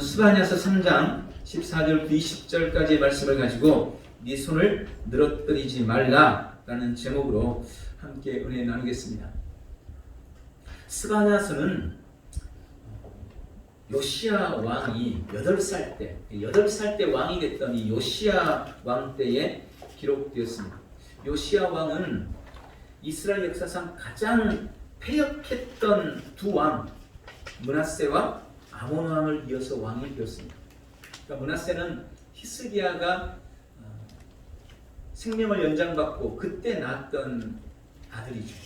스바냐서 3장 14절부터 20절까지의 말씀을 가지고 네 손을 늘어뜨리지 말라라는 제목으로 함께 은혜 나누겠습니다. 스바냐서는 요시야 왕이 8살 때 왕이 됐던 이 요시야 왕 때에 기록되었습니다. 요시야 왕은 이스라엘 역사상 가장 패역했던 두 왕, 므낫세와 아몬 왕을 이어서 왕이 되었습니다. 그러니까 므낫세는 히스기야가 생명을 연장받고 그때 낳았던 아들이죠.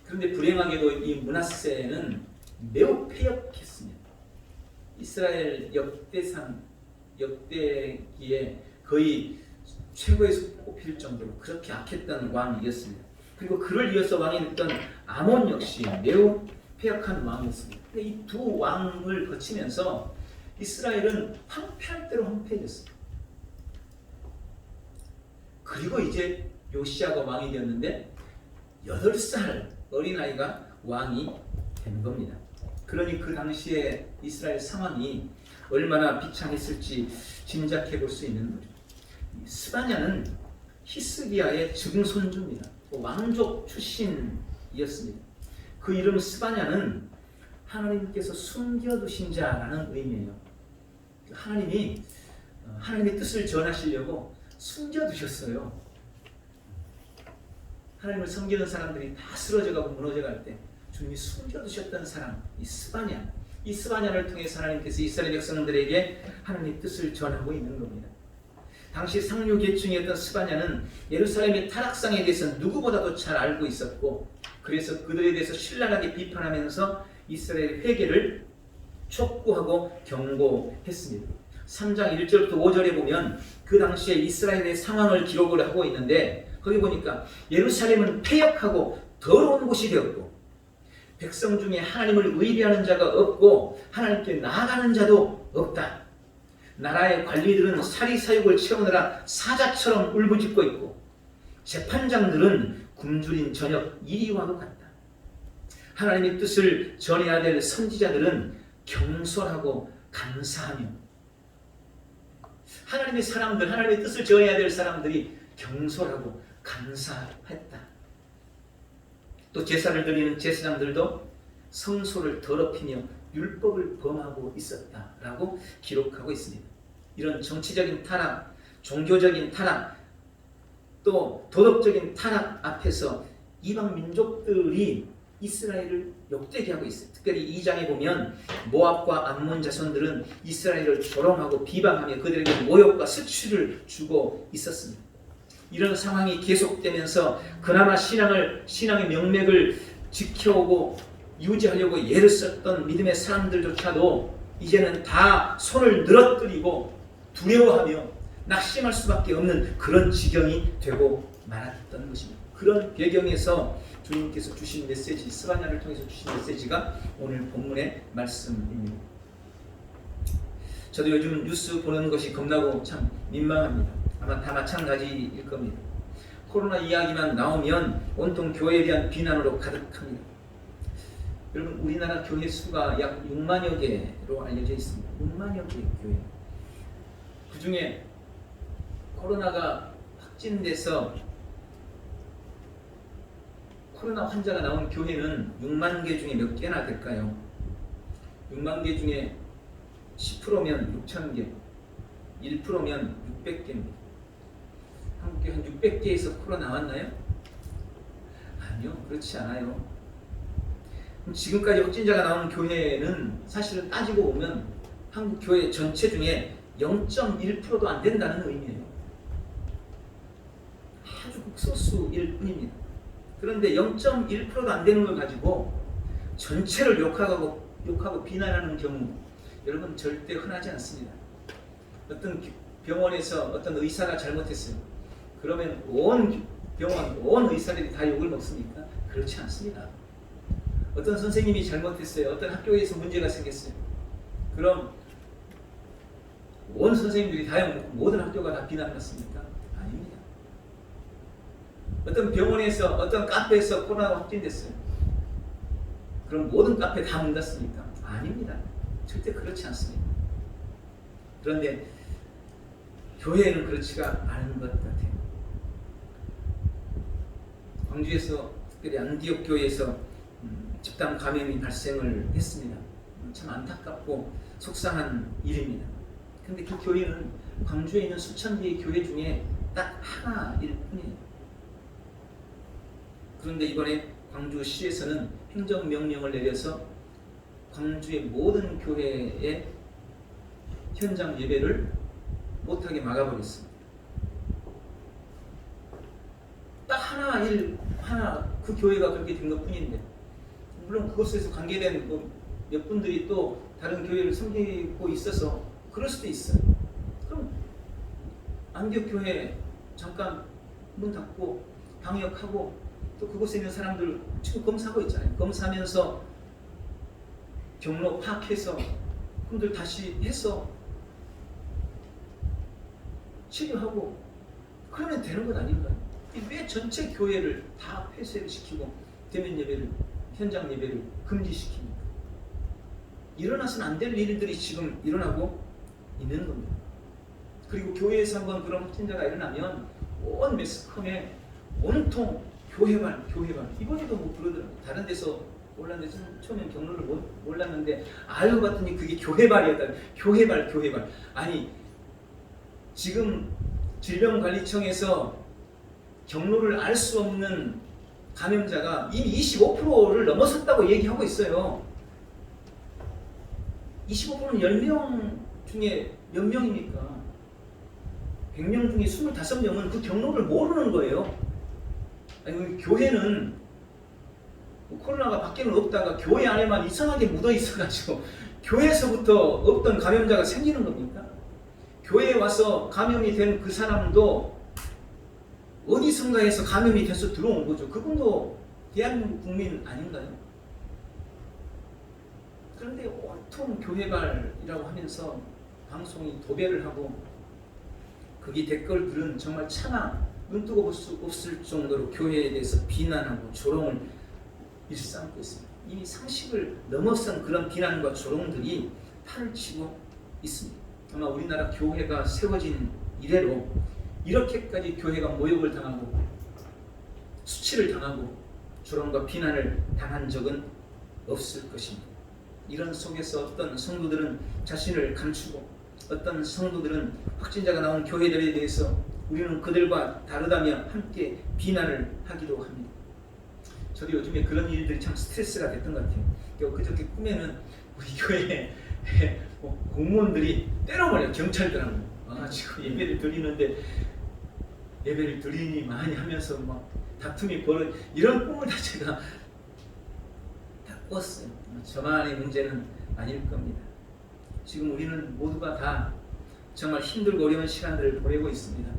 그런데 불행하게도 이 므낫세는 매우 패역했습니다. 이스라엘 역대기에 거의 최고에서 꼽힐 정도로 그렇게 악했던 왕이었습니다. 그리고 그를 이어서 왕이 됐던 아몬 역시 매우 패역한 왕이었습니다. 이 두 왕을 거치면서 이스라엘은 황폐할 대로 황폐해졌습니다. 그리고 이제 요시야가 왕이 되었는데 8살 어린아이가 왕이 된 겁니다. 그러니 그 당시에 이스라엘 상황이 얼마나 비참했을지 짐작해 볼 수 있는 거죠. 스바냐는 히스기야의 증손주입니다. 왕족 출신이었습니다. 그 이름 스바냐는 하나님께서 숨겨두신 자라는 의미예요. 하나님이 하나님의 뜻을 전하시려고 숨겨두셨어요. 하나님을 섬기는 사람들이 다 쓰러져가고 무너져갈 때 주님이 숨겨두셨던 사람, 이 스바냐. 이 스바냐를 통해서 하나님께서 이스라엘 백성들에게 하나님의 뜻을 전하고 있는 겁니다. 당시 상류 계층이었던 스바냐는 예루살렘의 타락상에 대해서 누구보다도 잘 알고 있었고, 그래서 그들에 대해서 신랄하게 비판하면서 이스라엘 회개를 촉구하고 경고했습니다. 3장 1절부터 5절에 보면 그 당시에 이스라엘의 상황을 기록을 하고 있는데, 거기 보니까 예루살렘은 패역하고 더러운 곳이 되었고 백성 중에 하나님을 의뢰하는 자가 없고 하나님께 나아가는 자도 없다. 나라의 관리들은 사리사욕을 채우느라 사자처럼 울부짖고 있고 재판장들은 굶주린 저녁 이리와도 같다. 하나님의 뜻을 전해야 될 선지자들은 경솔하고 감사하며, 하나님의 사람들, 하나님의 뜻을 전해야 될 사람들이 경솔하고 감사했다. 또 제사를 드리는 제사장들도 성소를 더럽히며 율법을 범하고 있었다라고 기록하고 있습니다. 이런 정치적인 타락, 종교적인 타락, 또 도덕적인 타락 앞에서 이방 민족들이 이스라엘을 욕되게 하고 있어요. 특별히 2장에 보면 모압과 암몬 자손들은 이스라엘을 조롱하고 비방하며 그들에게 모욕과 수치를 주고 있었습니다. 이런 상황이 계속되면서 그나마 신앙의 명맥을 지켜오고 유지하려고 애를 썼던 믿음의 사람들조차도 이제는 다 손을 늘어뜨리고 두려워하며 낙심할 수밖에 없는 그런 지경이 되고 말았던 것입니다. 그런 배경에서 주님께서 주신 메시지, 스바냐를 통해서 주신 메시지가 오늘 본문의 말씀입니다. 저도 요즘 뉴스 보는 것이 겁나고 참 민망합니다. 아마 다 마찬가지일 겁니다. 코로나 이야기만 나오면 온통 교회에 대한 비난으로 가득합니다. 여러분, 우리나라 교회 수가 약 6만여 개로 알려져 있습니다. 6만여 개의 교회. 그 중에 코로나가 확진돼서 코로나 환자가 나온 교회는 6만 개 중에 몇 개나 될까요? 6만 개 중에 10%면 6천 개, 1%면 600개입니다. 한국교회 한 600개에서 코로나 나왔나요? 아니요, 그렇지 않아요. 지금까지 확진자가 나온 교회는 사실은 따지고 보면 한국 교회 전체 중에 0.1%도 안 된다는 의미예요. 아주 극소수일 뿐입니다. 그런데 0.1%도 안 되는 걸 가지고 전체를 욕하고 비난하는 경우, 여러분, 절대 흔하지 않습니다. 어떤 병원에서 어떤 의사가 잘못했어요. 그러면 온 병원, 온 의사들이 다 욕을 먹습니까? 그렇지 않습니다. 어떤 선생님이 잘못했어요. 어떤 학교에서 문제가 생겼어요. 그럼 온 선생님들이 다 욕먹고 모든 학교가 다 비난받습니까? 아닙니다. 어떤 병원에서, 어떤 카페에서 코로나가 확진됐어요. 그럼 모든 카페 다 문 닫습니까? 아닙니다. 절대 그렇지 않습니다. 그런데 교회는 그렇지가 않은 것 같아요. 광주에서 특별히 안디옥 교회에서 집단 감염이 발생을 했습니다. 참 안타깝고 속상한 일입니다. 그런데 그 교회는 광주에 있는 수천 개의 교회 중에 딱 하나일 뿐이에요. 그런데 이번에 광주시에서는 행정명령을 내려서 광주의 모든 교회의 현장 예배를 못하게 막아버렸습니다. 딱 하나 그 교회가 그렇게 된 것 뿐인데, 물론 그것에서 관계된 몇 분들이 또 다른 교회를 섬기고 있어서 그럴 수도 있어요. 그럼 안디옥 교회 잠깐 문 닫고 방역하고 또 그곳에 있는 사람들 지금 검사하고 있잖아요. 검사하면서 경로 파악해서 그분들 다시 해서 치료하고 그러면 되는 것 아닌가요? 왜 전체 교회를 다 폐쇄를 시키고 대면 예배를, 현장 예배를 금지시킵니까? 일어나서는 안 될 일들이 지금 일어나고 있는 겁니다. 그리고 교회에서 한번 그런 확진자가 일어나면 온 매스컴에 온통 교회발 이번에도 뭐 그러더라고요. 다른 데서 몰랐는데 처음엔 경로를 몰랐는데 알고 봤더니 그게 교회발이었다. 교회발 아니 지금 질병관리청에서 경로를 알 수 없는 감염자가 이미 25%를 넘어섰다고 얘기하고 있어요. 25%는 10명 중에 몇 명입니까? 100명 중에 25명은 그 경로를 모르는 거예요. 아니, 교회는 코로나가 밖에는 없다가 교회 안에만 이상하게 묻어 있어가지고 교회에서부터 없던 감염자가 생기는 겁니까? 교회에 와서 감염이 된 그 사람도 어디선가에서 감염이 돼서 들어온 거죠. 그분도 대한민국 국민 아닌가요? 그런데 온통 교회발이라고 하면서 방송이 도배를 하고 거기 댓글들은 정말 차마 눈뜨고 볼 수 없을 정도로 교회에 대해서 비난하고 조롱을 일삼고 있습니다. 이미 상식을 넘어선 그런 비난과 조롱들이 판을 치고 있습니다. 아마 우리나라 교회가 세워진 이래로 이렇게까지 교회가 모욕을 당하고 수치를 당하고 조롱과 비난을 당한 적은 없을 것입니다. 이런 속에서 어떤 성도들은 자신을 감추고 어떤 성도들은 확진자가 나온 교회들에 대해서 우리는 그들과 다르다며 함께 비난을 하기도 합니다. 저도 요즘에 그런 일들이 참 스트레스가 됐던 것 같아요. 그저께 꿈에는 우리 교회 공무원들이 때려버려요. 경찰들하고. 지금 예배를 드리는데 예배를 드리니 많이 하면서 막 다툼이 벌어 이런 꿈을 다 제가 다 꿨어요. 저만의 문제는 아닐 겁니다. 지금 우리는 모두가 다 정말 힘들고 어려운 시간들을 보내고 있습니다.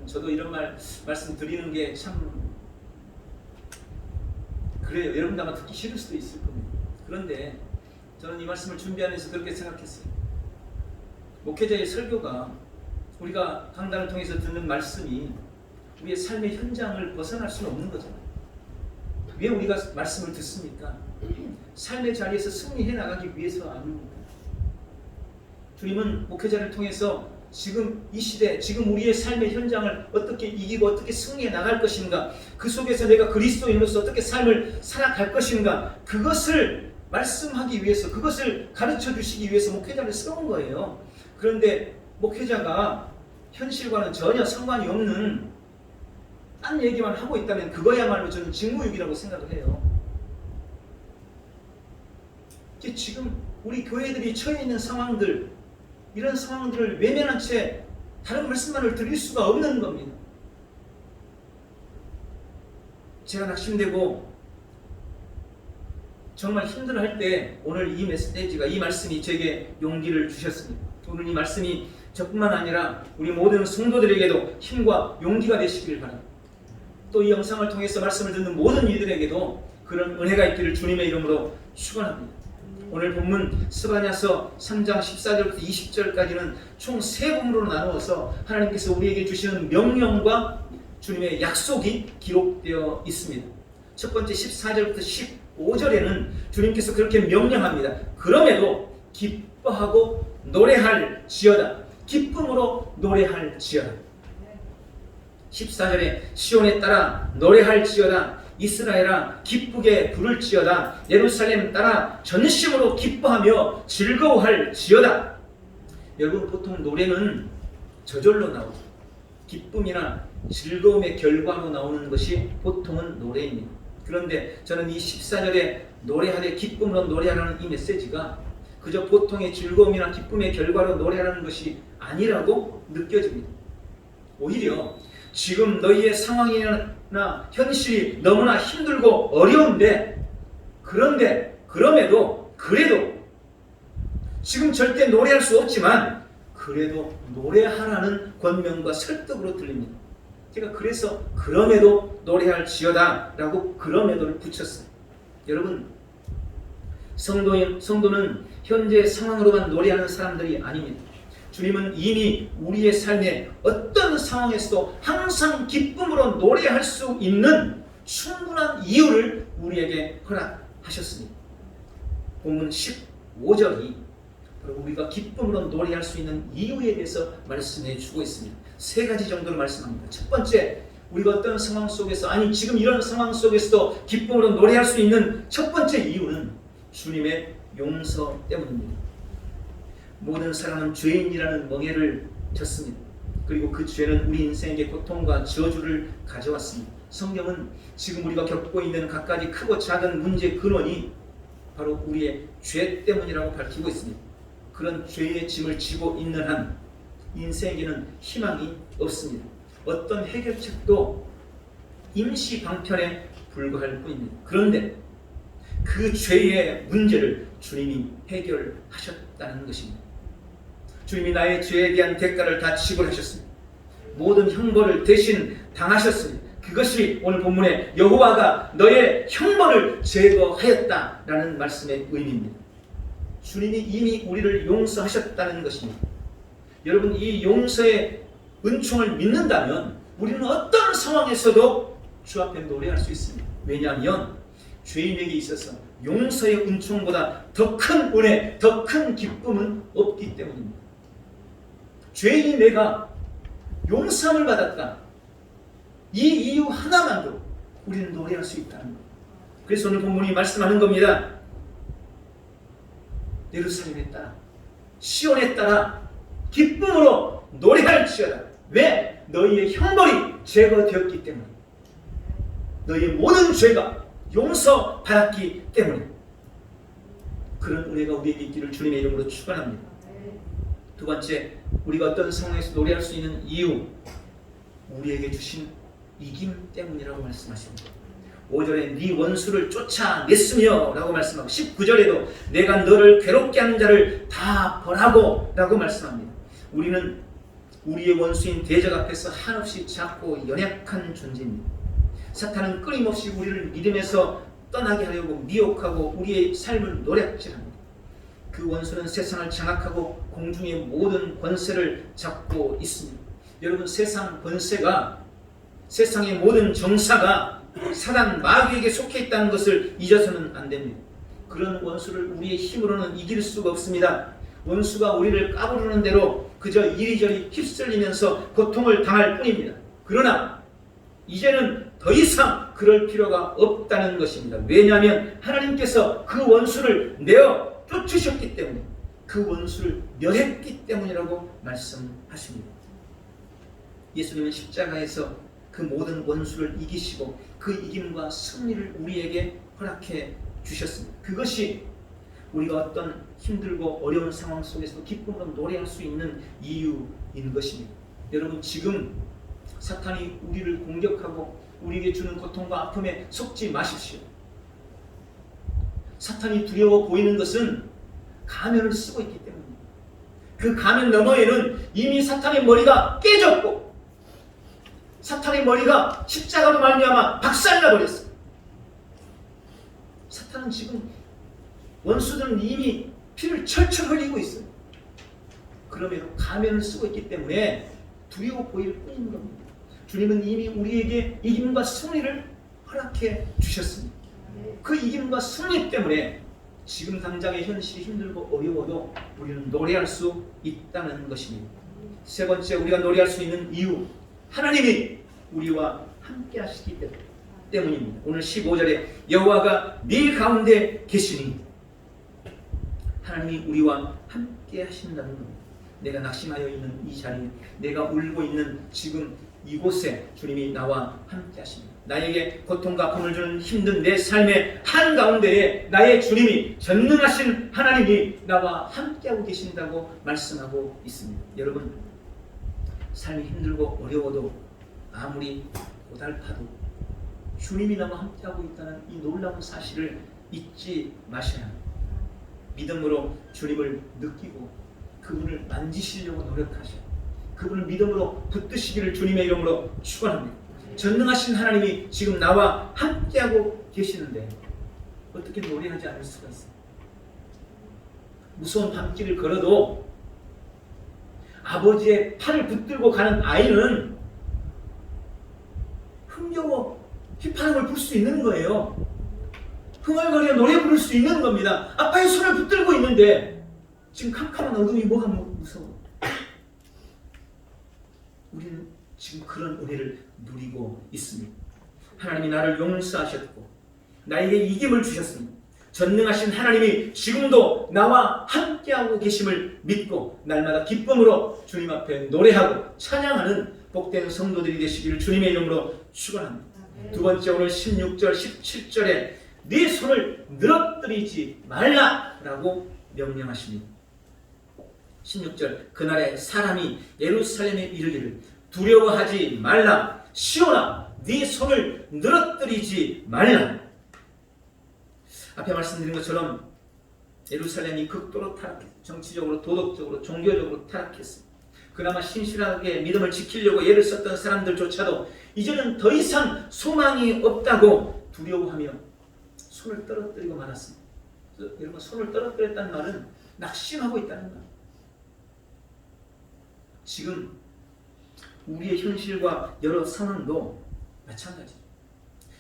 저도 이런 말씀 드리는 게 참 그래요. 여러분도 아마 듣기 싫을 수도 있을 겁니다. 그런데 저는 이 말씀을 준비하면서 그렇게 생각했어요. 목회자의 설교가 우리가 강단을 통해서 듣는 말씀이 우리의 삶의 현장을 벗어날 수는 없는 거잖아요. 왜 우리가 말씀을 듣습니까? 삶의 자리에서 승리해 나가기 위해서 아닙니까? 주님은 목회자를 통해서 지금 이 시대, 지금 우리의 삶의 현장을 어떻게 이기고 어떻게 승리해 나갈 것인가, 그 속에서 내가 그리스도인으로서 어떻게 삶을 살아갈 것인가, 그것을 말씀하기 위해서, 그것을 가르쳐 주시기 위해서 목회자를 세운 거예요. 그런데 목회자가 현실과는 전혀 상관이 없는 딴 얘기만 하고 있다면 그거야말로 저는 직무유기라고 생각을 해요. 지금 우리 교회들이 처해 있는 상황들, 이런 상황들을 외면한 채 다른 말씀만을 드릴 수가 없는 겁니다. 제가 낙심되고 정말 힘들어할 때 오늘 이 메시지가, 이 말씀이 제게 용기를 주셨습니다. 오늘 이 말씀이 저뿐만 아니라 우리 모든 성도들에게도 힘과 용기가 되시길 바랍니다. 또 이 영상을 통해서 말씀을 듣는 모든 이들에게도 그런 은혜가 있기를 주님의 이름으로 축원합니다. 오늘 본문 스바냐서 3장 14절부터 20절까지는 총 3부문으로 나누어서 하나님께서 우리에게 주시는 명령과 주님의 약속이 기록되어 있습니다. 첫 번째 14절부터 15절에는 주님께서 그렇게 명령합니다. 그럼에도 기뻐하고 노래할지어다. 기쁨으로 노래할지어다. 14절에 시온에 따라 노래할지어다. 이스라엘아 기쁘게 부를지어다. 예루살렘 따라 전심으로 기뻐하며 즐거워할지어다. 여러분, 보통 노래는 저절로 나오죠. 기쁨이나 즐거움의 결과로 나오는 것이 보통은 노래입니다. 그런데 저는 이 14절에 노래하되 기쁨으로 노래하라는 이 메시지가 그저 보통의 즐거움이나 기쁨의 결과로 노래하는 것이 아니라고 느껴집니다. 오히려 지금 너희의 상황이나 현실이 너무나 힘들고 어려운데, 그럼에도 지금 절대 노래할 수 없지만 그래도 노래하라는 권면과 설득으로 들립니다. 제가 그래서 그럼에도 노래할지어다 라고 그럼에도를 붙였어요. 여러분, 성도는 현재 상황으로만 노래하는 사람들이 아닙니다. 주님은 이미 우리의 삶에 어떤 상황에서도 항상 기쁨으로 노래할 수 있는 충분한 이유를 우리에게 허락하셨습니다. 본문 15절이 바로 우리가 기쁨으로 노래할 수 있는 이유에 대해서 말씀해 주고 있습니다. 세 가지 정도로 말씀합니다. 첫 번째, 우리가 어떤 상황 속에서, 지금 이런 상황 속에서도 기쁨으로 노래할 수 있는 첫 번째 이유는 주님의 용서 때문입니다. 모든 사람은 죄인이라는 멍에를 졌습니다. 그리고 그 죄는 우리 인생에게 고통과 저주를 가져왔습니다. 성경은 지금 우리가 겪고 있는 갖가지 크고 작은 문제의 근원이 바로 우리의 죄 때문이라고 밝히고 있습니다. 그런 죄의 짐을 지고 있는 한 인생에게는 희망이 없습니다. 어떤 해결책도 임시 방편에 불과할 뿐입니다. 그런데 그 죄의 문제를 주님이 해결하셨다는 것입니다. 주님이 나의 죄에 대한 대가를 다 지불하셨습니다. 모든 형벌을 대신 당하셨습니다. 그것이 오늘 본문에 여호와가 너의 형벌을 제거하였다라는 말씀의 의미입니다. 주님이 이미 우리를 용서하셨다는 것입니다. 여러분, 이 용서의 은총을 믿는다면 우리는 어떤 상황에서도 주 앞에 노래할 수 있습니다. 왜냐하면 죄인에게 있어서 용서의 은총보다 더 큰 은혜, 더 큰 기쁨은 없기 때문입니다. 죄인이 내가 용서함을 받았다, 이 이유 하나만으로 우리는 노래할 수 있다는 것. 그래서 오늘 본문이 말씀하는 겁니다. 예루살렘에 따라 시온에 따라 기쁨으로 노래할지어다. 왜? 너희의 형벌이 제거되었기 때문에, 너희의 모든 죄가 용서받았기 때문에. 그런 은혜가 우리에게 있기를 주님의 이름으로 축원합니다. 두 번째, 우리가 어떤 상황에서 노래할 수 있는 이유, 우리에게 주신 이김 때문이라고 말씀하십니다. 5절에 네 원수를 쫓아냈으며 라고 말씀하고, 19절에도 내가 너를 괴롭게 하는 자를 다 벌하고 라고 말씀합니다. 우리는 우리의 원수인 대적 앞에서 한없이 작고 연약한 존재입니다. 사탄은 끊임없이 우리를 믿음에서 떠나게 하려고 미혹하고 우리의 삶을 노략질합니다. 그 원수는 세상을 장악하고 공중의 모든 권세를 잡고 있습니다. 여러분, 세상 권세가, 세상의 모든 정사가 사단 마귀에게 속해 있다는 것을 잊어서는 안 됩니다. 그런 원수를 우리의 힘으로는 이길 수가 없습니다. 원수가 우리를 까부르는 대로 그저 이리저리 휩쓸리면서 고통을 당할 뿐입니다. 그러나 이제는 더 이상 그럴 필요가 없다는 것입니다. 왜냐하면 하나님께서 그 원수를 내어 쫓으셨기 때문에, 그 원수를 멸했기 때문이라고 말씀하십니다. 예수님은 십자가에서 그 모든 원수를 이기시고 그 이김과 승리를 우리에게 허락해 주셨습니다. 그것이 우리가 어떤 힘들고 어려운 상황 속에서도 기쁨으로 노래할 수 있는 이유인 것입니다. 여러분, 지금 사탄이 우리를 공격하고 우리에게 주는 고통과 아픔에 속지 마십시오. 사탄이 두려워 보이는 것은 가면을 쓰고 있기 때문입니다. 그 가면 너머에는 이미 사탄의 머리가 깨졌고 사탄의 머리가 십자가로 말미암아 박살나 버렸어요. 사탄은 지금, 원수들은 이미 피를 철철 흘리고 있어요. 그럼에도 가면을 쓰고 있기 때문에 두려워 보일 뿐인 겁니다. 주님은 이미 우리에게 이김과 승리를 허락해 주셨습니다. 그 이김과 승리 때문에 지금 당장의 현실이 힘들고 어려워도 우리는 노래할 수 있다는 것입니다. 세 번째, 우리가 노래할 수 있는 이유, 하나님이 우리와 함께 하시기 때문입니다. 오늘 15절에 여호와가 네 가운데 계시니, 하나님이 우리와 함께 하신다는 겁니다. 내가 낙심하여 있는 이 자리에, 내가 울고 있는 지금 이곳에 주님이 나와 함께 하십니다. 나에게 고통과 아픔을 주는 힘든 내 삶의 한가운데에 나의 주님이, 전능하신 하나님이 나와 함께하고 계신다고 말씀하고 있습니다. 여러분, 삶이 힘들고 어려워도 아무리 고달파도 주님이 나와 함께하고 있다는 이 놀라운 사실을 잊지 마셔야 합니다. 믿음으로 주님을 느끼고 그분을 만지시려고 노력하셔야 합니다. 그분을 믿음으로 붙드시기를 주님의 이름으로 축원합니다. 전능하신 하나님이 지금 나와 함께하고 계시는데 어떻게 노래하지 않을 수가 있어요? 무서운 밤길을 걸어도 아버지의 팔을 붙들고 가는 아이는 흥겨워 휘파람을 불 수 있는 거예요. 흥얼거리며 노래 부를 수 있는 겁니다. 아빠의 손을 붙들고 있는데 지금 캄캄한 어둠이 뭐가 무서워? 우리는 지금 그런 은혜를 누리고 있습니다. 하나님이 나를 용서하셨고 나에게 이김을 주셨습니다. 전능하신 하나님이 지금도 나와 함께하고 계심을 믿고 날마다 기쁨으로 주님 앞에 노래하고 찬양하는 복된 성도들이 되시기를 주님의 이름으로 축원합니다. 두 번째, 오늘 16절 17절에 네 손을 늘어뜨리지 말라라고 명령하십니다. 16절, 그날에 사람이 예루살렘에 이르기를 두려워하지 말라, 시온아 네 손을 늘어뜨리지 말라. 앞에 말씀드린 것처럼 예루살렘이 극도로 타락했어요. 정치적으로, 도덕적으로, 종교적으로 타락했어요. 그나마 신실하게 믿음을 지키려고 애를 썼던 사람들조차도 이제는 더 이상 소망이 없다고 두려워하며 손을 떨어뜨리고 말았습니다. 여러분, 손을 떨어뜨렸다는 말은 낙심하고 있다는 말. 지금 우리의 현실과 여러 상황도 마찬가지입니다.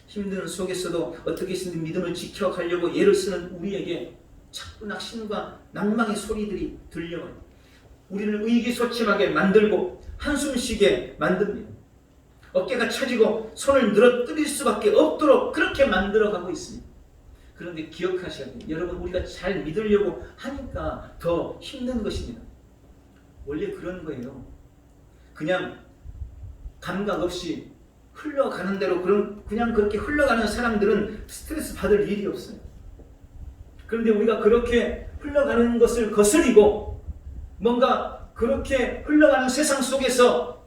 힘든 속에서도 어떻게든 믿음을 지켜가려고 애를 쓰는 우리에게 자꾸 낙심과 낭망의 소리들이 들려와요. 우리를 의기소침하게 만들고 한숨 쉬게 만듭니다. 어깨가 처지고 손을 늘어뜨릴 수밖에 없도록 그렇게 만들어가고 있습니다. 그런데 기억하셔야 돼요. 여러분, 우리가 잘 믿으려고 하니까 더 힘든 것입니다. 원래 그런 거예요. 그냥 감각 없이 흘러가는 대로 그냥 그렇게 흘러가는 사람들은 스트레스 받을 일이 없어요. 그런데 우리가 그렇게 흘러가는 것을 거스리고 뭔가 그렇게 흘러가는 세상 속에서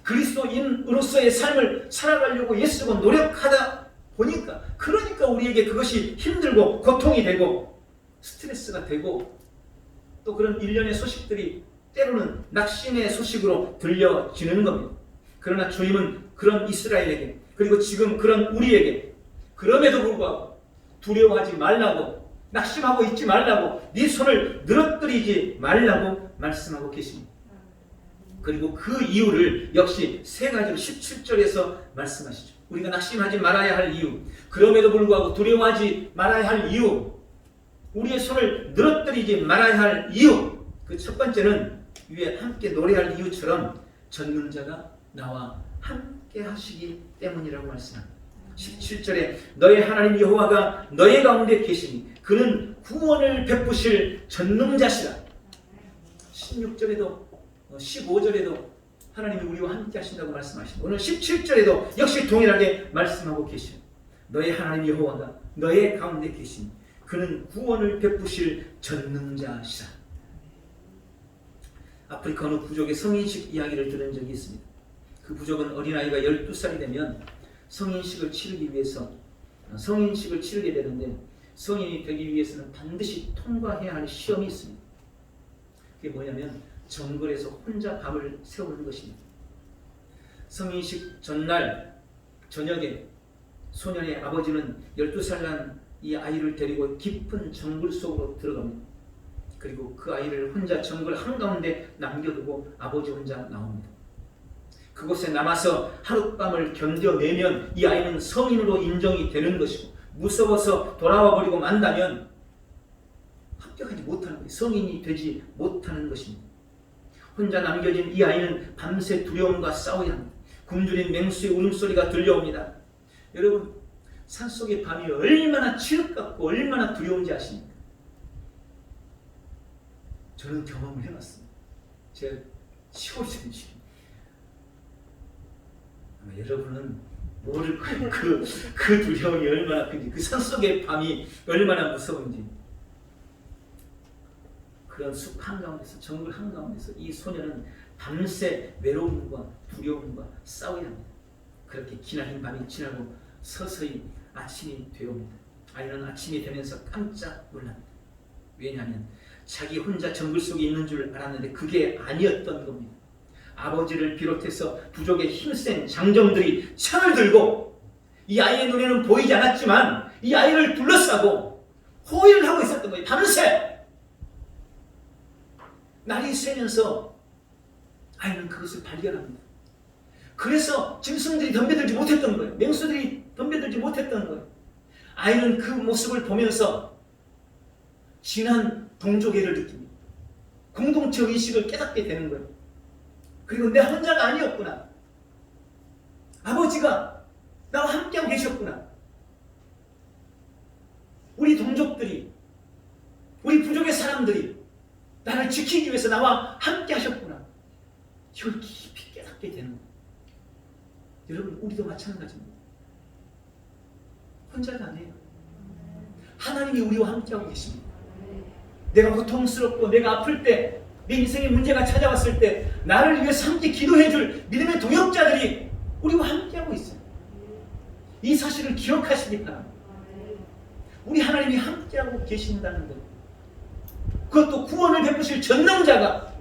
그리스도인으로서의 삶을 살아가려고 애쓰고 노력하다 보니까, 그러니까 우리에게 그것이 힘들고 고통이 되고 스트레스가 되고 또 그런 일련의 소식들이 때로는 낙심의 소식으로 들려지는 겁니다. 그러나 주님은 그런 이스라엘에게, 그리고 지금 그런 우리에게 그럼에도 불구하고 두려워하지 말라고, 낙심하고 있지 말라고, 네 손을 늘어뜨리지 말라고 말씀하고 계십니다. 그리고 그 이유를 역시 세 가지로 17절에서 말씀하시죠. 우리가 낙심하지 말아야 할 이유, 그럼에도 불구하고 두려워하지 말아야 할 이유, 우리의 손을 늘어뜨리지 말아야 할 이유, 그 첫 번째는 위에 함께 노래할 이유처럼 전능자가 나와 함께 하시기 때문이라고 말씀합니다. 17절에 너의 하나님 여호와가 너의 가운데 계시니 그는 구원을 베푸실 전능자시라. 16절에도 15절에도 하나님이 우리와 함께 하신다고 말씀하시고 오늘 17절에도 역시 동일하게 말씀하고 계시니 너의 하나님 여호와가 너의 가운데 계시니 그는 구원을 베푸실 전능자시라. 아프리카 어느 부족의 성인식 이야기를 들은 적이 있습니다. 그 부족은 어린아이가 12살이 되면 성인식을 치르기 위해서 성인식을 치르게 되는데, 성인이 되기 위해서는 반드시 통과해야 할 시험이 있습니다. 그게 뭐냐면 정글에서 혼자 밤을 새우는 것입니다. 성인식 전날 저녁에 소년의 아버지는 12살 난 이 아이를 데리고 깊은 정글 속으로 들어갑니다. 그리고 그 아이를 혼자 정글 한가운데 남겨두고 아버지 혼자 나옵니다. 그곳에 남아서 하룻밤을 견뎌내면 이 아이는 성인으로 인정이 되는 것이고, 무서워서 돌아와 버리고 만다면 합격하지 못하는 거예요. 성인이 되지 못하는 것입니다. 혼자 남겨진 이 아이는 밤새 두려움과 싸워야 합니다. 굶주린 맹수의 울음소리가 들려옵니다. 여러분, 산속의 밤이 얼마나 칠흑같고 얼마나 두려운지 아십니까? 저는 경험을 해봤습니다. 제가 시골 생쥐. 여러분은 모를 거예요. 그 두려움이 얼마나 큰지, 그 산속의 밤이 얼마나 무서운지. 그런 숲 한가운데서, 정글 한가운데서 이 소녀는 밤새 외로움과 두려움과 싸워야 합니다. 그렇게 기나긴 밤이 지나고 서서히 아침이 되옵니다. 아이는 아침이 되면서 깜짝 놀랍니다. 왜냐하면 자기 혼자 정글 속에 있는 줄 알았는데 그게 아니었던 겁니다. 아버지를 비롯해서 부족의 힘센 장정들이 창을 들고 이 아이의 눈에는 보이지 않았지만 이 아이를 둘러싸고 호위를 하고 있었던 거예요. 밤새! 날이 새면서 아이는 그것을 발견합니다. 그래서 짐승들이 덤벼들지 못했던 거예요. 맹수들이 덤벼들지 못했던 거예요. 아이는 그 모습을 보면서 진한 동족애를 느낍니다. 공동체 의식을 깨닫게 되는 거예요. 그리고 내 혼자가 아니었구나. 아버지가 나와 함께하고 계셨구나. 우리 동족들이, 우리 부족의 사람들이 나를 지키기 위해서 나와 함께 하셨구나. 이걸 깊이 깨닫게 되는 거예요. 여러분, 우리도 마찬가지입니다. 혼자가 아니에요. 하나님이 우리와 함께하고 계십니다. 내가 고통스럽고 내가 아플 때, 내 인생에 문제가 찾아왔을 때 나를 위해서 함께 기도해줄 믿음의 동역자들이 우리와 함께하고 있어요. 이 사실을 기억하시기 바랍니다. 우리 하나님이 함께하고 계신다는 것, 그것도 구원을 베푸실 전능자가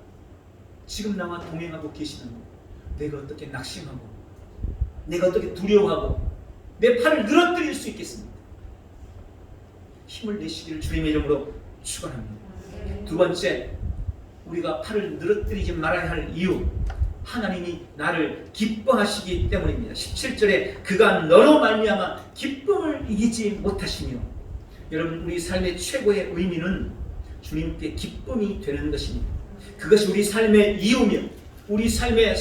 지금 나와 동행하고 계시는 것. 내가 어떻게 낙심하고 내가 어떻게 두려워하고 내 팔을 늘어뜨릴 수 있겠습니까? 힘을 내시기를 주님의 이름으로 축원합니다. 두 번째, 우리가 팔을 늘어뜨리지 말아야 할 이유, 하나님이 나를 기뻐하시기 때문입니다. 17절에 그가 너로 말미암아 기쁨을 이기지 못하시며, 여러분, 우리 삶의 최고의 의미는 주님께 기쁨이 되는 것입니다. 그것이 우리 삶의 이유며 우리 삶의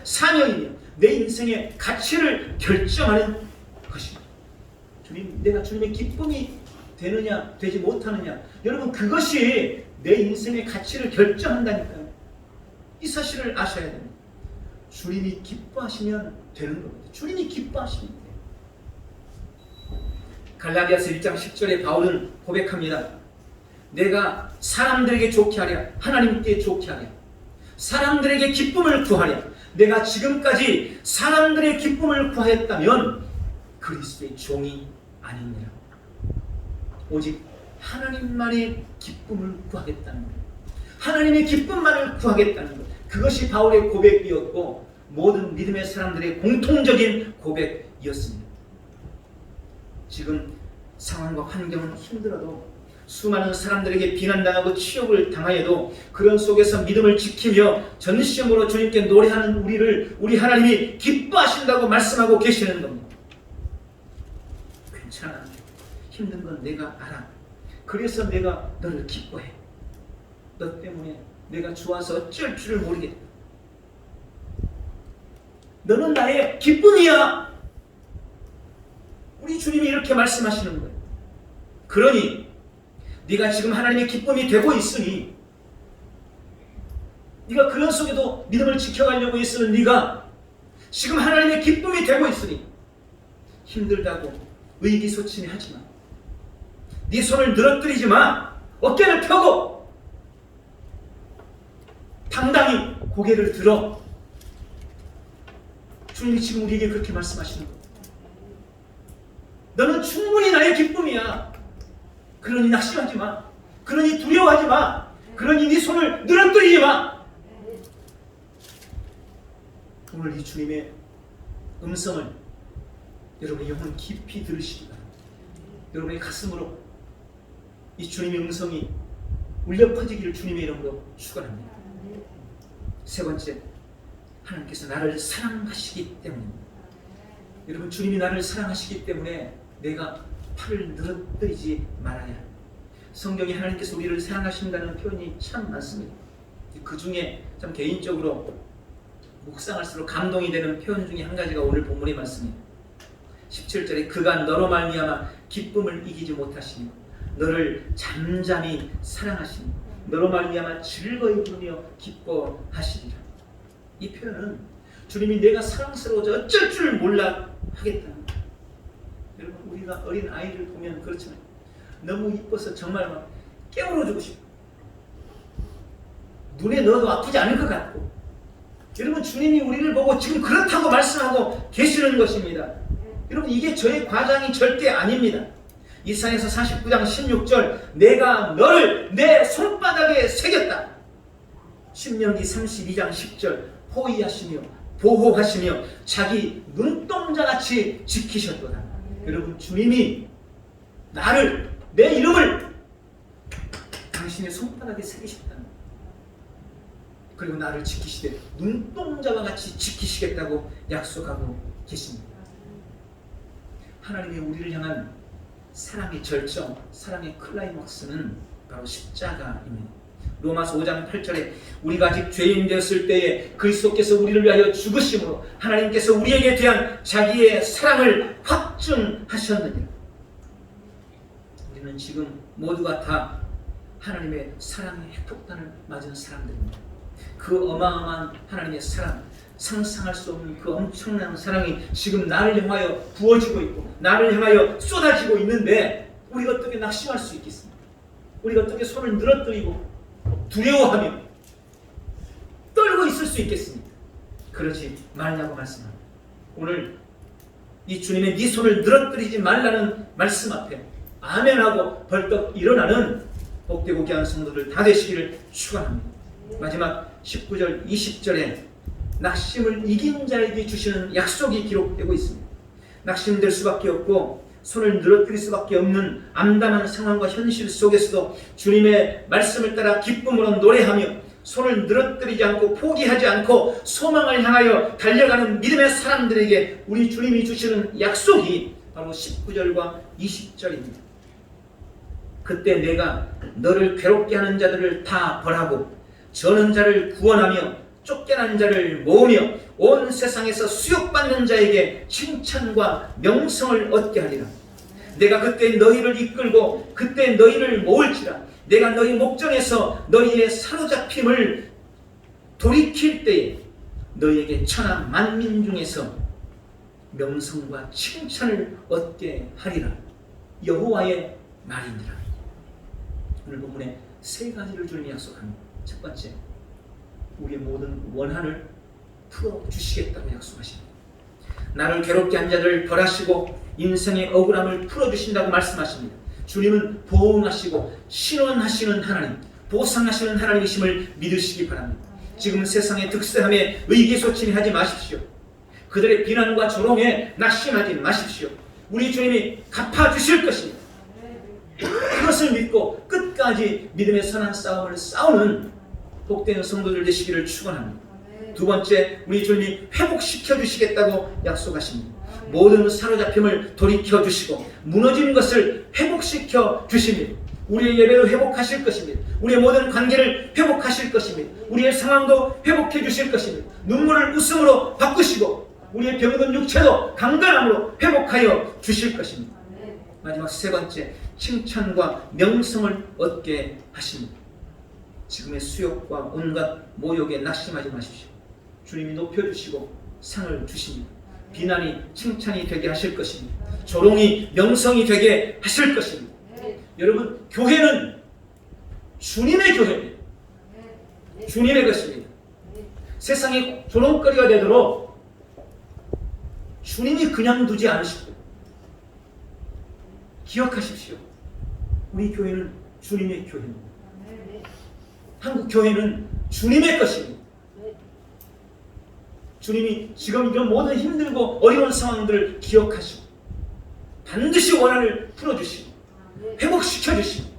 사명이며 내 인생의 가치를 결정하는 것입니다. 주님, 내가 주님의 기쁨이 되느냐 되지 못하느냐, 여러분, 그것이 내 인생의 가치를 결정한다니까요. 이 사실을 아셔야 됩니다. 주님이 기뻐하시면 되는 겁니다. 주님이 기뻐하시면 돼요. 갈라디아서 1장 10절에 바울은 고백합니다. 내가 사람들에게 좋게 하랴, 하나님께 좋게 하랴, 사람들에게 기쁨을 구하랴. 내가 지금까지 사람들의 기쁨을 구하였다면 그리스도의 종이 아니니라. 오직 하나님만의 기쁨을 구하겠다는 것, 하나님의 기쁨만을 구하겠다는 것, 그것이 바울의 고백이었고 모든 믿음의 사람들의 공통적인 고백이었습니다. 지금 상황과 환경은 힘들어도, 수많은 사람들에게 비난당하고 치욕을 당하여도 그런 속에서 믿음을 지키며 전심으로 주님께 노래하는 우리를 우리 하나님이 기뻐하신다고 말씀하고 계시는 겁니다. 괜찮아, 힘든 건 내가 알아. 그래서 내가 너를 기뻐해. 너 때문에 내가 좋아서 어쩔 줄을 모르겠다. 너는 나의 기쁨이야. 우리 주님이 이렇게 말씀하시는 거예요. 그러니 네가 지금 하나님의 기쁨이 되고 있으니, 네가 그런 속에도 믿음을 지켜가려고 애쓰는 네가 지금 하나님의 기쁨이 되고 있으니 힘들다고 의기소침해 하지 마. 네 손을 늘어뜨리지 마. 어깨를 펴고 당당히 고개를 들어. 주님이 지금 우리에게 그렇게 말씀하시는 거예요. 너는 충분히 나의 기쁨이야. 그러니 낙심하지 마. 그러니 두려워하지 마. 그러니 네 손을 늘어뜨리지 마. 오늘 이 주님의 음성을 여러분의 영혼 깊이 들으시기 바랍니다. 여러분의 가슴으로 이 주님의 음성이 울려 퍼지기를 주님의 이름으로 축원합니다. 세 번째, 하나님께서 나를 사랑하시기 때문입니다. 여러분, 주님이 나를 사랑하시기 때문에 내가 팔을 늘어뜨리지 말아야 합니다. 성경에 하나님께서 우리를 사랑하신다는 표현이 참 많습니다. 그 중에 참 개인적으로 묵상할수록 감동이 되는 표현 중에 한 가지가 오늘 본문의 말씀입니다. 17절에 그가 너로 말미암아 기쁨을 이기지 못하시니 너를 잠잠히 사랑하시니 너로 말미암아 즐거이 부르며 기뻐하시리라. 이 표현은 주님이 내가 사랑스러워져 어쩔 줄 몰라 하겠다. 여러분, 우리가 어린 아이를 보면 그렇잖아요. 너무 이뻐서 정말 막 깨물어주고 싶어. 눈에 넣어도 아프지 않을 것 같고. 여러분, 주님이 우리를 보고 지금 그렇다고 말씀하고 계시는 것입니다. 여러분, 이게 저의 과장이 절대 아닙니다. 이사야서 49장 16절 내가 너를 내 손바닥에 새겼다. 신명기 32장 10절 호위하시며 보호하시며 자기 눈동자같이 지키셨도다. 여러분, 주님이 나를, 내 이름을 당신의 손바닥에 새기셨다. 그리고 나를 지키시되 눈동자와 같이 지키시겠다고 약속하고 계십니다. 하나님의 우리를 향한 사랑의 절정, 사랑의 클라이막스는 바로 십자가입니다. 로마서 5장 8절에 우리가 아직 죄인 되었을 때에 그리스도께서 우리를 위하여 죽으심으로 하나님께서 우리에게 대한 자기의 사랑을 확증하셨느니라. 우리는 지금 모두가 다 하나님의 사랑의 핵폭탄을 맞은 사람들입니다. 그 어마어마한 하나님의 사랑, 상상할 수 없는 그 엄청난 사랑이 지금 나를 향하여 부어지고 있고 나를 향하여 쏟아지고 있는데 우리가 어떻게 낙심할 수 있겠습니까? 우리가 어떻게 손을 늘어뜨리고 두려워하며 떨고 있을 수 있겠습니까? 그러지 말라고 말씀합니다. 오늘 이 주님의 네 손을 늘어뜨리지 말라는 말씀 앞에 아멘하고 벌떡 일어나는 복되고 귀한 성도들 다 되시기를 축원합니다. 마지막 19절 20절에 낙심을 이긴 자에게 주시는 약속이 기록되고 있습니다. 낙심될 수밖에 없고 손을 늘어뜨릴 수밖에 없는 암담한 상황과 현실 속에서도 주님의 말씀을 따라 기쁨으로 노래하며 손을 늘어뜨리지 않고 포기하지 않고 소망을 향하여 달려가는 믿음의 사람들에게 우리 주님이 주시는 약속이 바로 19절과 20절입니다. 그때 내가 너를 괴롭게 하는 자들을 다 벌하고 저는 자를 구원하며 쫓겨난 자를 모으며 온 세상에서 수욕받는 자에게 칭찬과 명성을 얻게 하리라. 내가 그때 너희를 이끌고 그때 너희를 모을지라. 내가 너희 목전에서 너희의 사로잡힘을 돌이킬 때에 너희에게 천하 만민 중에서 명성과 칭찬을 얻게 하리라. 여호와의 말이니라. 오늘 본문에 세 가지를 주님이 약속합니다. 첫 번째, 우리의 모든 원한을 풀어주시겠다고 약속하십니다. 나를 괴롭게 한 자들을 벌하시고 인생의 억울함을 풀어주신다고 말씀하십니다. 주님은 보응하시고 신원하시는 하나님, 보상하시는 하나님이심을 믿으시기 바랍니다. 지금 세상의 득세함에 의기소침하지 마십시오. 그들의 비난과 조롱에 낙심하지 마십시오. 우리 주님이 갚아주실 것입니다. 그것을 믿고 끝까지 믿음의 선한 싸움을 싸우는 복된 성도들 되시기를 축원합니다. 두 번째, 우리 주님이 회복시켜 주시겠다고 약속하십니다. 모든 사로잡힘을 돌이켜 주시고 무너진 것을 회복시켜 주십니다. 우리의 예배를 회복하실 것입니다. 우리의 모든 관계를 회복하실 것입니다. 우리의 상황도 회복해 주실 것입니다. 눈물을 웃음으로 바꾸시고 우리의 병든 육체도 강건함으로 회복하여 주실 것입니다. 마지막 세 번째, 칭찬과 명성을 얻게 하십니다. 지금의 수욕과 온갖 모욕에 낙심하지 마십시오. 주님이 높여주시고 상을 주십니다. 비난이 칭찬이 되게 하실 것입니다. 조롱이 명성이 되게 하실 것입니다. 여러분, 교회는 주님의 교회입니다. 주님의 것입니다. 세상에 조롱거리가 되도록 주님이 그냥 두지 않으시고 기억하십시오. 우리 교회는 주님의 교회입니다. 한국 교회는 주님의 것입니다. 주님이 지금 이런 모든 힘들고 어려운 상황들을 기억하시고 반드시 원한을 풀어주시고 회복시켜주시고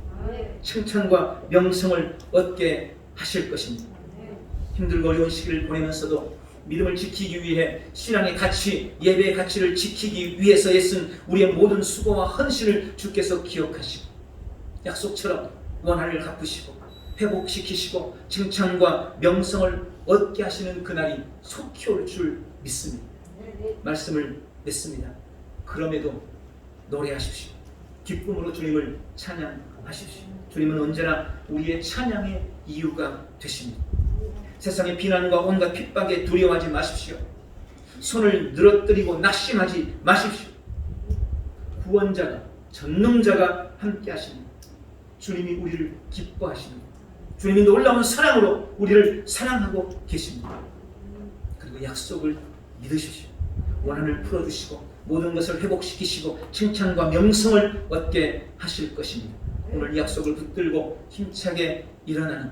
칭찬과 명성을 얻게 하실 것입니다. 힘들고 어려운 시기를 보내면서도 믿음을 지키기 위해 신앙의 가치, 예배의 가치를 지키기 위해서 애쓴 우리의 모든 수고와 헌신을 주께서 기억하시고 약속처럼 원한을 갚으시고 회복시키시고 칭찬과 명성을 얻게 하시는 그날이 속히 올 줄 믿습니다. 말씀을 맺습니다. 그럼에도 노래하십시오. 기쁨으로 주님을 찬양하십시오. 주님은 언제나 우리의 찬양의 이유가 되십니다. 세상의 비난과 온갖 핍박에 두려워하지 마십시오. 손을 늘어뜨리고 낙심하지 마십시오. 구원자가, 전능자가 함께 하시는 주님이 우리를 기뻐하시는, 주님이 놀라운 사랑으로 우리를 사랑하고 계십니다. 그리고 약속을 믿으십시오. 원한을 풀어주시고 모든 것을 회복시키시고 칭찬과 명성을 얻게 하실 것입니다. 오늘 이 약속을 붙들고 힘차게 일어나는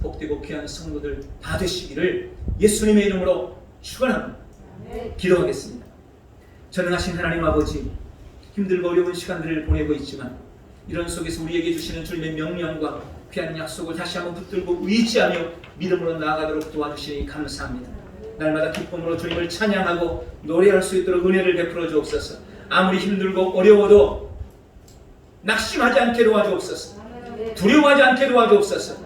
복되고 귀한 성도들 다 되시기를 예수님의 이름으로 축원합니다. 기도하겠습니다. 전능하신 하나님 아버지, 힘들고 어려운 시간들을 보내고 있지만 이런 속에서 우리에게 주시는 주님의 명령과 귀한 약속을 다시 한번 붙들고 의지하며 믿음으로 나아가도록 도와주시니 감사합니다. 날마다 기쁨으로 주님을 찬양하고 노래할 수 있도록 은혜를 베풀어 주옵소서. 아무리 힘들고 어려워도 낙심하지 않게 도와주옵소서. 두려워하지 않게 도와주옵소서.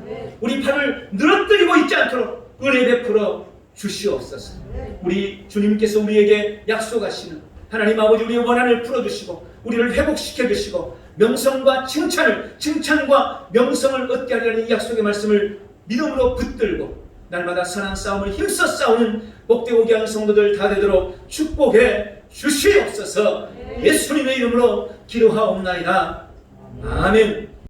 우리 팔을 늘어뜨리고 있지 않도록 은혜 베풀어 주시옵소서. 우리 주님께서 우리에게 약속하시는 하나님 아버지, 우리의 원한을 풀어주시고 우리를 회복시켜 주시고 명성과 칭찬과 명성을 얻게 하려는 이 약속의 말씀을 믿음으로 붙들고 날마다 선한 싸움을 힘써 싸우는 복되고 귀한 성도들 다 되도록 축복해 주시옵소서. 예수님의 이름으로 기도하옵나이다. 아멘.